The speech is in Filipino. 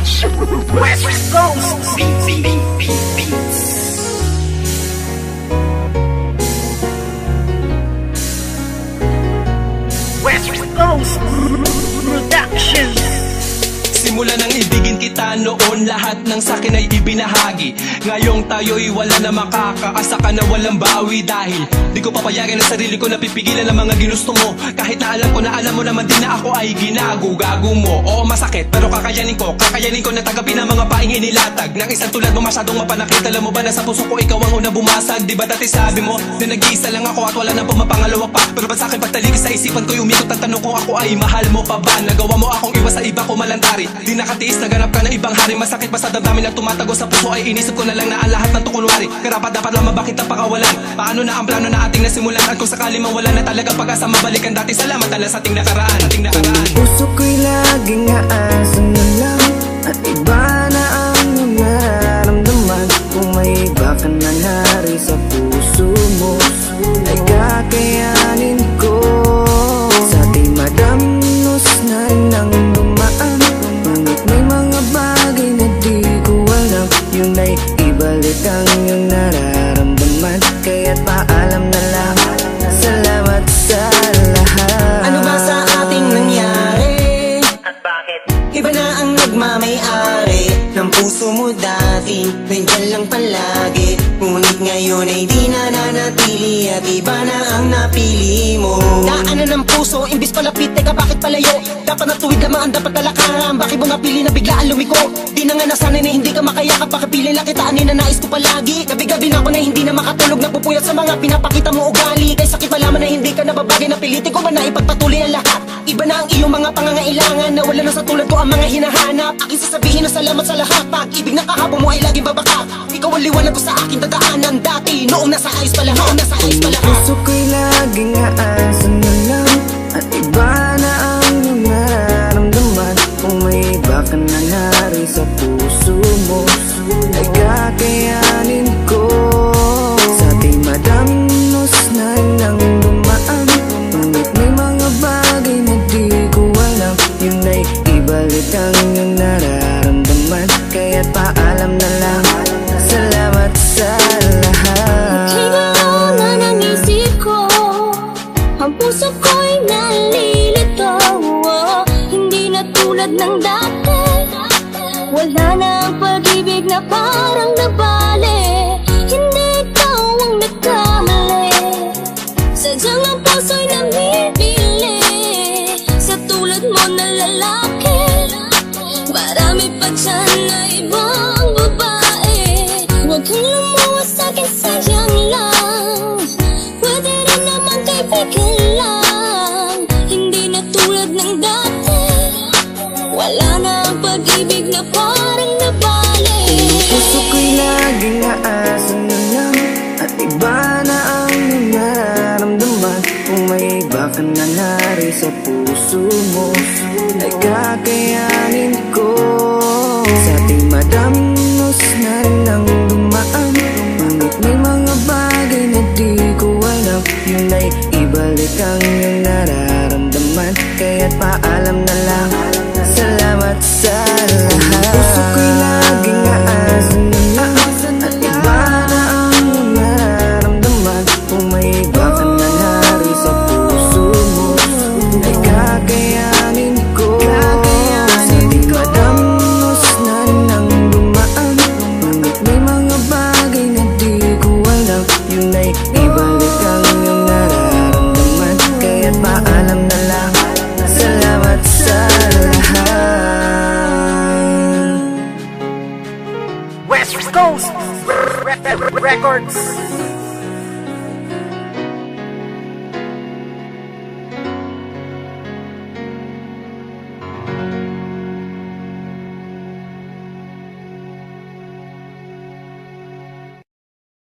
West Coast Beats. West Coast Productions. Simula nang ibigin kita noon, lahat ng sakin ay ibinahagi. Ngayong tayo'y wala na makakaasa ka na walang bawi. Dahil di ko papayagan ang sarili ko na pipigilan ang mga ginusto mo. Kahit na alam ko na alam mo naman din na ako ay ginago-gago mo. Oo, masakit pero kakayanin ko na tagapin ang mga paing inilatag ng isang tulad mo masyadong mapanakit. Alam mo ba na sa puso ko ikaw ang unang bumasag? Di ba dati sabi mo na nag-iisa lang ako at wala nang pumapangalawak pa? Pero ba't sa'kin pagtalikis sa isipan ko'y umikot ang tanong kung ako ay mahal mo pa ba? Nagawa mo akong iwas sa iba ko malantari. Di nakatiis, naganap ka ng ibang hari. Masakit pa sa damdamin at tumatago sa puso ay inisip ko na lang na ang lahat ng tukunwari. Karapat dapat lang mabakit ang pakawalan. Paano na ang plano na ating nasimulan? At kung sakali mang wala na talaga pag-asa mabalikan dati, salamat ala sa ating nakaraan. Puso ko'y laging aasan na lang at iba na ang nararamdaman. Kung may iba ka na nari sa puso mo ay kakayanin ko. Sa ating madamnos na rin ang dumaan. Ngunit may mga bagay na di ko alam. Yun ay ibalik ang iyong nararamdaman. Kaya't paalam na lang, salamat sa lahat. Ano ba sa ating nangyari? At bakit? Iba na ang nagmamay-ari ng puso mo dati. Nandiyan lang palagi, ngunit ngayon ay di na nanatili. At iba na ang napili mo. Daanan ng puso, imbis palapit, teka bakit palayo? Dapat natuwid lamang ang dapat talakaran. Bakit mo napili na biglaan lumiko? Di na nga nasanay na hindi ka makayakap. Pakipili lang kita, anin na nais ko palagi. Gabi-gabi na ako na hindi na makatulog, napupuyat sa mga pinapakita mo ugali. Kay sakit malaman na hindi ka nababagay, napilitin ko man na ipagpatuloy ang lahat. Iba na ang iyong mga pangangailangan, na wala na sa tulad ko ang mga hinahanap. Aking sasabihin na salamat sa lahat. Pag-ibig na kahapon mo ay laging babaka. Ikaw ang liwanag ko sa aking dadaanan dati. Noong nasa ayos pa lahat, Puso ko'y laging aasan na lang at iba na ang iyong nararamdaman. Kung may iba ka na nari sa puso mo ay kakayanin ko. Sa ating madamnos na rin ang dumaan. Ngunit may mga bagay na di ko alam. Yun ay ibalik ang iyong nararamdaman. Kaya't paalam na lang, salamat sa lahat. Ang puso ko'y nalilito, hindi na tulad ng dati. Wala na ang pag-ibig na parang nabali. Hindi ikaw ang nagkamali. Sadyang ang puso'y namimili sa tulad mo na lalaki. Marami pa dyan na ibang babae. Huwag kang lumuwas sa'kin, sayang lang. Pwede rin naman kaibigan lang. Hindi na tulad ng dati. Wala na ang pag-ibig na parang nabali. Puso ko'y laging aasan na lang at iba na ang iyong nararamdaman. Kung may iba ka na nari sa puso mo ay kakayanin ko. Sa ating madamnos na rin ang dumaan. Ngunit may mga bagay na di ko alam. Yun ay ibalik ang iyong nararamdaman. Kaya't paalam na lang, salamat sa lahat. Puso ko'y laging aasan na lang at iba na ang iyong nararamdaman. Kung may iba ka na nari sa puso mo ay kakayanin ko. Sa ating madamnos na rin ang dumaan. Ngunit may mga bagay na di ko alam. Yun ay ibalik ang iyong nararamdaman. Kaya't paalam na lang, salamat sa lahat. West Coast Records.